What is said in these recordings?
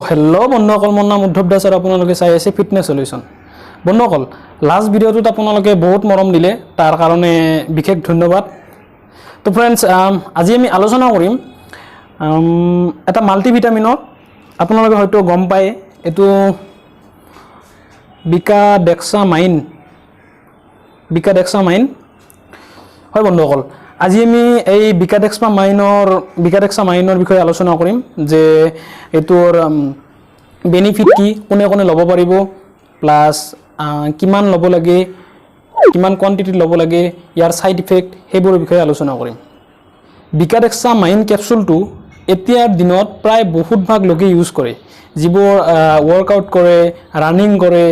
Hello बंधुসকল মোৰ নাম উদ্ধৱ দাস আৰু আপোনালোকে চাই আছে ফিটনেছ সলিউশন। বন্ধুসকল লাষ্ট ভিডিঅ'টোত আপোনালোকে বহুত মৰম দিলে তাৰ কাৰণে বিশেষ ধন্যবাদ। তো ফ্ৰেন্ডছ আজি আমি আলোচনা কৰিম এটা মাল্টিভিটামিনৰ আপোনালোকে হয়তো গম পায় এটো বিকাডেক্সামাইন হয় বন্ধুসকল। আজি আমি এই বিকাডেক্সামাইনৰ বিষয়ে আলোচনা কৰিম যে এটোৰ বেনিফিট কি, কোনে কোনে ল'ব পাৰিব, প্লাস কিমান ল'ব লাগে, কিমান কোয়ান্টিটিত ল'ব লাগে, ইয়াৰ সাইড ইফেক্ট সেইবোৰৰ বিষয়ে আলোচনা কৰিম। বিকাডেক্সামাইন ক্যাপসুলটো এতিয়াৰ দিনত প্ৰায় বহুত ভাগ লোকে ইউজ কৰে, যিবোৰ ওয়াৰ্কআউট কৰে, ৰানিং কৰে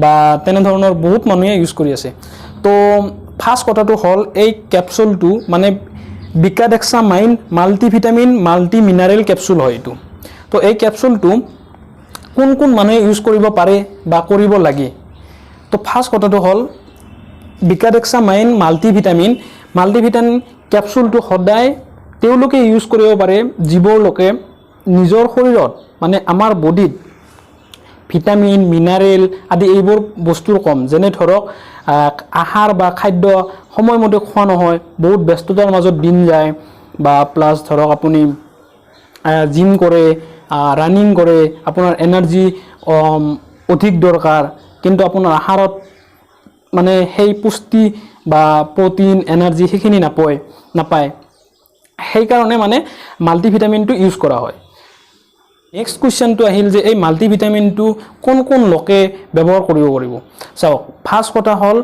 বা তেনে ধৰণৰ বহুত মানুহে ইউজ কৰি আছে। তো ফার্স্ট কথাটো হল এই ক্যাপসুলটো মানে বিকাডেক্সামাইন মাল্টিভিটামিন মাল্টি মিনারেল ক্যাপসুল হয় এটো। তো এই ক্যাপসুলটো কোন কোন মানুহে ইউজ কৰিব পাৰে বা কৰিব লাগে। তো ফাৰ্স্ট কথাটো হল বিকাডেক্সামাইন মাল্টিভিটামিন ক্যাপসুলটো সদায় তেওঁলোকে ইউজ কৰিব পাৰে যিবোৰ লোকে নিজৰ শৰীৰত মানে আমাৰ বডিত ভিটামিন মিনাৰেল আদি এইবোৰ বস্তুৰ কম, যেনে ধৰক আহাৰ বা খাদ্য সময়মতে খোৱা নহয়, বহুত ব্যস্ততাৰ মাজত দিন যায়, বা প্লাস ধৰক আপুনি জিম কৰে, ৰানিং কৰে, আপোনাৰ এনাৰ্জি অধিক দৰকাৰ, কিন্তু আপোনাৰ আহাৰত মানে সেই পুষ্টি বা প্ৰটিন এনাৰ্জি সেইখিনি নাপায়, সেইকাৰণে মানে মাল্টিভিটামিনটো ইউজ কৰা হয়। নেক্সট কুৱেশ্যনটো আহিল যে এই মাল্টিভিটামিনটো কোন কোন লোকে ব্যৱহাৰ কৰিব পাৰিব। চাওক ফাৰ্স্ট কথা হ'ল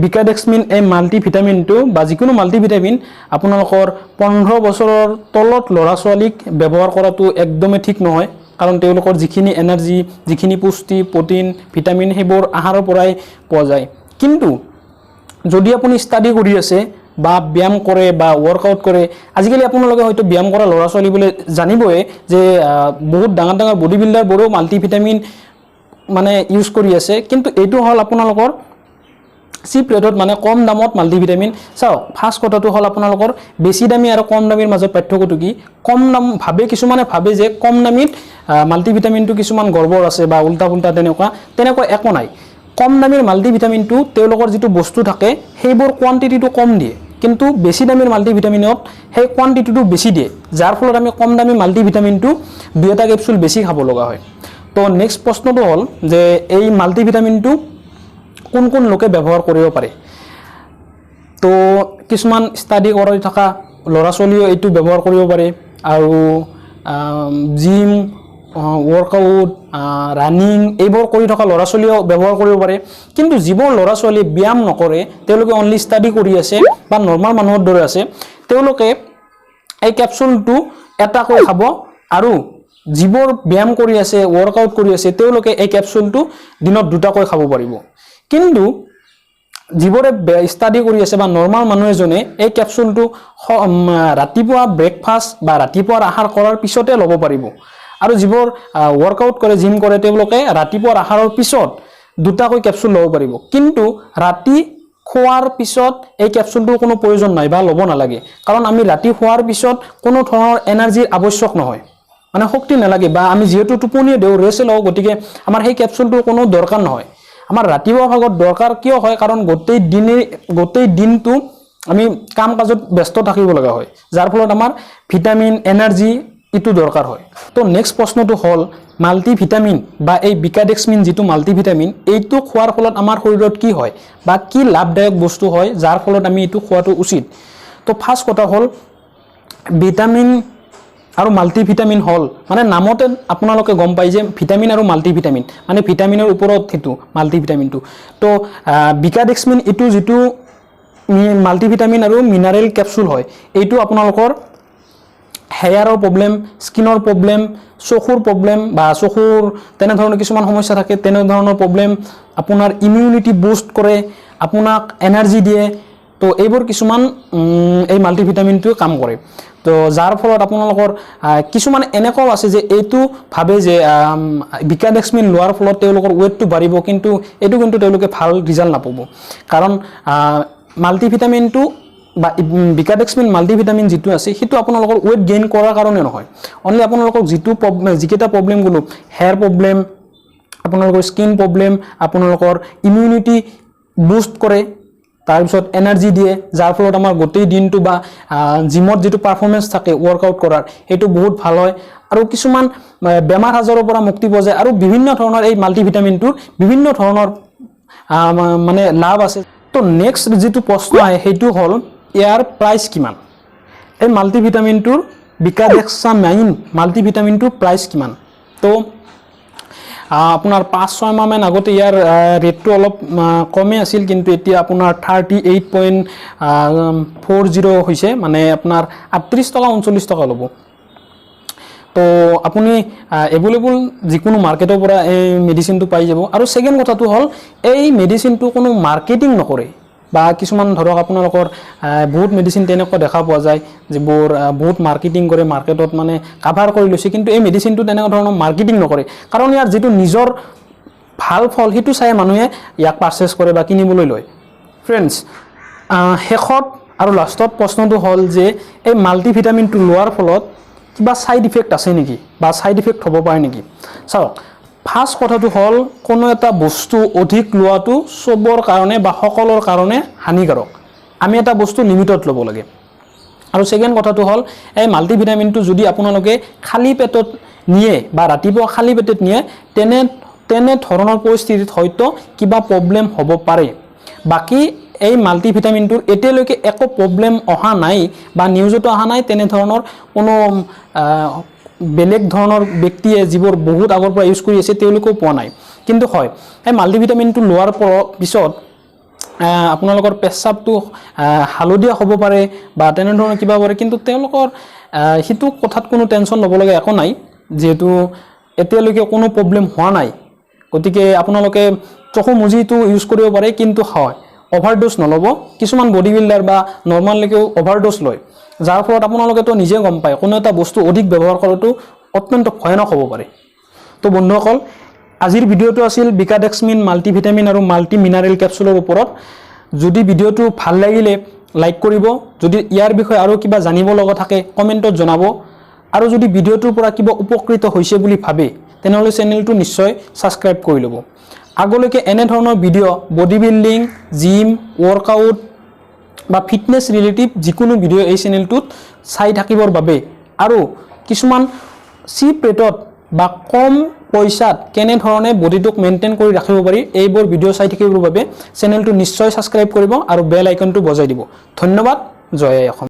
বিকাডেক্সমিন এই মাল্টিভিটামিনটো বা যিকোনো মাল্টিভিটামিন আপোনালোকৰ 15 বছৰৰ তলত ল'ৰা ছোৱালীক ব্যৱহাৰ কৰাটো একদমেই ঠিক নহয়, কাৰণ তেওঁলোকৰ যিখিনি এনাৰ্জি, যিখিনি পুষ্টি, প্ৰটিন, ভিটামিন সেইবোৰ আহাৰৰ পৰাই পোৱা যায়। কিন্তু যদি আপুনি ষ্টাডি কৰি আছে বা ব্যায়াম কৰে বা ওয়াৰ্কআউট কৰে, আজিকালি আপোনালোকে হয়তো ব্যায়াম কৰা ল'ৰা ছোৱালী বলে জানিবই যে বহুত ডাঙৰ ডাঙৰ বডি বিল্ডাৰ বোৰো মাল্টিভিটামিন মানে ইউজ কৰি আছে, কিন্তু এইটো হল আপোনালোকৰ চিপ ৰেটত মানে কম দামত মাল্টিভিটামিন। চাওক ফাৰ্স্ট কথাটো হল আপোনালোকৰ বেছি দামী আৰু কম দামীৰ মাজত পাৰ্থক্যটো কি। কম দাম কিছুমানে ভাবে যে কম দামীত মাল্টিভিটামিনটো কিছুমান গৰ্বৰ আছে বা উল্টা পুল্টা তেনেকুৱা একো নাই। কম দামীৰ মাল্টিভিটামিনটো তেওঁলোকৰ যিটো বস্তু থাকে সেইবোৰ কোয়ান্টিটিটো কম দিয়ে, কিন্তু বেছি দামীৰ মাল্টিভিটামিনত সেই কোয়ান্টিটিটো বেছি দিয়ে, যাৰ ফলত আমি কম দামী মাল্টিভিটামিনটো দুটা ক্যাপসুল বেছি খাব লগা হয়। তো নেক্সট প্ৰশ্নটো হল যে এই মাল্টিভিটামিনটো কোন কোন লোকে ব্যৱহাৰ কৰিব পাৰে। তো কিছুমান ষ্টাডি কৰি থকা ল'ৰা ছোৱালীও এইটো ব্যৱহাৰ কৰিব পাৰে, আৰু জিম ওয়াৰ্কআউট ৰানিং এইবোৰ কৰি থকা ল'ৰা ছোৱালীও ব্যৱহাৰ কৰিব পাৰে। কিন্তু যিবোৰ ল'ৰা ছোৱালী ব্যায়াম নকৰে, তেওঁলোকে অনলি ষ্টাডি কৰি আছে বা নৰ্মাল মানুহৰ দৰে আছে, তেওঁলোকে এই ক্যাপসুলটো এটাকৈ খাব, আৰু যিবোৰ ব্যায়াম কৰি আছে ওয়াৰ্কআউট কৰি আছে তেওঁলোকে এই ক্যাপসুলটো দিনত দুটাকৈ খাব পাৰিব। কিন্তু যিবোৰে ষ্টাডি কৰি আছে বা নৰ্মাল মানুহ এজনে এই ক্যাপসুলটো ৰাতিপুৱা ব্ৰেকফাষ্ট বা ৰাতিপুৱাৰ আহাৰ কৰাৰ পিছতে ল'ব পাৰিব, আৰু যিবোৰ ওয়াৰ্কআউট কৰে জিম কৰে তেওঁলোকে ৰাতিপুৱাৰ আহাৰৰ পিছত দুটাকৈ ক্যাপসুল ল'ব পাৰিব। কিন্তু ৰাতি খোৱাৰ পিছত এই ক্যাপসুলটোৰ কোনো প্ৰয়োজন নাই বা ল'ব নালাগে, কাৰণ আমি ৰাতি খোৱাৰ পিছত কোনো ধৰণৰ এনাৰ্জিৰ আৱশ্যক নহয়, মানে শক্তি নালাগে, বা আমি যিহেতু টোপনিয়ে দেওঁ ৰেষ্ট লওঁ, গতিকে আমাৰ সেই ক্যাপসুলটোৰ কোনো দৰকাৰ নহয়। আমাৰ ৰাতিপুৱা ভাগত দৰকাৰ কিয় হয়, কাৰণ গোটেই দিনটো আমি কাম কাজত ব্যস্ত থাকিব লগা হয়, যাৰ ফলত আমাৰ ভিটামিন এনাৰ্জি ইটো দৰকাৰ হয়। তো নেক্সট প্ৰশ্নটো হল মাল্টিভিটামিন বা এই বিকাডেক্সমিন যিটো মাল্টিভিটামিন এইটো খোৱাৰ ফলত আমাৰ শৰীৰত কি হয় বা কি লাভদায়ক বস্তু হয় যাৰ ফলত আমি এইটো খোৱাটো উচিত। তো ফাৰ্স্ট কথা হল ভিটামিন আৰু মাল্টিভিটামিন হল মানে নামতে আপোনালোকে গম পাই যে ভিটামিন আৰু মাল্টিভিটামিন মানে ভিটামিনৰ ওপৰত সেইটো মাল্টিভিটামিনটো। তো বিকাডেক্সমিন এইটো যিটো মাল্টিভিটামিন আৰু মিনাৰেল ক্যাপসুল হয়, এইটো আপোনালোকৰ হেয়াৰৰ প্ৰব্লেম, স্কিনৰ প্ৰব্লেম, চকুৰ প্ৰব্লেম বা চকুৰ তেনে ধৰণৰ কিছুমান সমস্যা থাকে, তেনে ধৰণৰ প্ৰব্লেম, আপোনাৰ ইমিউনিটি বুষ্ট কৰে, আপোনাক এনাৰ্জি দিয়ে। তো এইবোৰ কিছুমান এই মাল্টিভিটামিনটোৱে কাম কৰে। তো যাৰ ফলত আপোনালোকৰ কিছুমান এনেকুৱাও আছে যে এইটো ভাবে যে বিকাডেক্সমিন লোৱাৰ ফলত তেওঁলোকৰ ওয়েটটো বাঢ়িব, কিন্তু তেওঁলোকে ভাল ৰিজাল্ট নাপাব, কাৰণ মাল্টিভিটামিনটো বা বিকাডেক্সমিন মাল্টিভিটামিন যিটো আছে সেইটো আপোনালোকৰ ৱেট গেইন কৰাৰ কাৰণে নহয় অনলি আপোনালোকক যিকেইটা প্ৰব্লেমগুলো হেয়াৰ প্ৰব্লেম আপোনালোকৰ স্কিন প্ৰব্লেম আপোনালোকৰ ইমিউনিটি বুষ্ট কৰে তাৰপিছত এনাৰ্জি দিয়ে যাৰ ফলত আমাৰ গোটেই দিনটো বা জিমত যিটো পাৰফৰ্মেন্স থাকে ৱৰ্কআউট কৰাৰ সেইটো বহুত ভাল হয় আৰু কিছুমান বেমাৰ আজাৰৰ পৰা মুক্তি পোৱা যায় আৰু বিভিন্ন ধৰণৰ এই মাল্টিভিটামিনটোৰ বিভিন্ন ধৰণৰ মানে লাভ আছে তো নেক্সট যেটো প্ৰশ্ন আহে সেইটো হল ইয়াৰ প্ৰাইস কিমান এই মাল্টিভিটামিনটোৰ বিকাডেক্সামাইন মাল্টিভিটামিনটোৰ প্ৰাইস কিমান তো আপোনাৰ 5-6 মাহ মান আগতে ইয়াৰ ৰেটটো অলপ কমে আছিল কিন্তু এতিয়া আপোনাৰ 38.40 হৈছে মানে আপোনাৰ 38 টকা 39 টকা ল'ব তো আপুনি এভেইলেবল যিকোনো মাৰ্কেটৰ পৰা এই মেডিসিনটো পাই যাব আৰু সেকেন্ড কথাটো হল এই মেডিসিনটো কোনো মাৰ্কেটিং নকৰে বা কিছুমান ধৰক আপোনালোকৰ বহুত মেডিসিন তেনেকৈ দেখা পোৱা যায় যিবোৰ বহুত মাৰ্কেটিং কৰে মাৰ্কেটত মানে কভাৰ কৰি লৈছে কিন্তু এই মেডিসিনটো তেনেকুৱা ধৰণৰ মাৰ্কেটিং নকৰে কাৰণ ইয়াৰ যেটো নিজৰ ভাল ফল হেতু চাই মানুহে ইয়াক পাৰচেজ কৰে বা কিনিবলৈ লয় ফ্ৰেন্ডছ হেখত আৰু লাষ্টত প্ৰশ্নটো হল যে এই মাল্টিভিটামিনটো লোৱাৰ ফলত কিবা সাইড ইফেক্ট আছে নেকি বা সাইড ইফেক্ট হ'ব পাৰে নেকি চাওক ফাৰ্স্ট কথাটো হল কোনো এটা বস্তু অধিক লোৱাটো সবৰ কাৰণে বা সকলৰ কাৰণে হানিকাৰক আমি এটা বস্তু লিমিটত ল'ব লাগে আৰু সেকেন্ড কথাটো হল এই মাল্টিভিটামিনটো যদি আপোনালোকে খালি পেটত নিয়ে বা ৰাতিপুৱা খালি পেটত নিয়ে তেনে ধৰণৰ পৰিস্থিতিত হয়তো কিবা প্ৰবলেম হ'ব পাৰে বাকি এই মাল্টিভিটামিনটোৰ এতিয়ালৈকে একো প্ৰবলেম অহা নাই বা নিউজতো অহা নাই তেনে ধৰণৰ কোনো বেলেগ ধৰণৰ ব্যক্তিয়ে যিবোৰ বহুত আগৰ পৰা ইউজ কৰি আছে তেওঁলোকও পোৱা নাই কিন্তু হয় এই মাল্টিভিটামিনটো লোৱাৰ পিছত আপোনালোকৰ পেচাবটো হালদিয়া হ'ব পাৰে বা তেনে ধৰণৰ কিবা পাৰে কিন্তু তেওঁলোকৰ হিতু কথাত কোনো টেনচন ল'ব লগা একো নাই যেহেতু এতিয়ালৈকে কোনো প্ৰবলেম হোৱা নাই গতিকে আপোনালোকে চকু মুজিটো ইউজ কৰিব পাৰে কিন্তু হয় ওভাৰডোজ নলব কিছুমান বডি বিল্ডাৰ বা নৰমাললৈকে ওভাৰডোজ লয় যাৰ ফলত আপোনালোকে তো নিজে গম পায় কোনো এটা বস্তু অধিক ব্যৱহাৰ কৰাটো অত্যন্ত ভয়ানক হ'ব পাৰে তো বন্ধুসকল আজিৰ ভিডিওটো আছিল বিকাডেক্সমিন মাল্টিভিটামিন আৰু মাল্টি মিনাৰেল ক্যাপসুলৰ ওপৰত যদি ভিডিওটো ভাল লাগিলে লাইক কৰিব যদি ইয়াৰ বিষয়ে আৰু কিবা জানিব লগা থাকে কমেন্টত জনাব আৰু যদি ভিডিওটোৰ পৰা কিবা উপকৃত হৈছে বুলি ভাবে তেনেহলে চেনেলটো নিশ্চয় সাবস্ক্ৰাইব কৰি লব আগলৈকে এনে ধৰণৰ ভিডিও বডি বিল্ডিং জিম ওয়াৰ্কআউট বা ফিটনেস ৰিলেটিভ যিকোনো ভিডিও এই চেনেলটোত চাই থাকিবৰ বাবে আৰু কিছুমান চিপ ৰেটত বা কম পইচাত কেনে ধৰণে বডিটোক মেইনটেইন কৰি ৰাখিব পাৰি এইবোৰ ভিডিও চাই থাকিবৰ বাবে চেনেলটো নিশ্চয় সাবস্ক্ৰাইব কৰিব আৰু বেল আইকনটো বজাই দিব ধন্যবাদ জয় আই অসম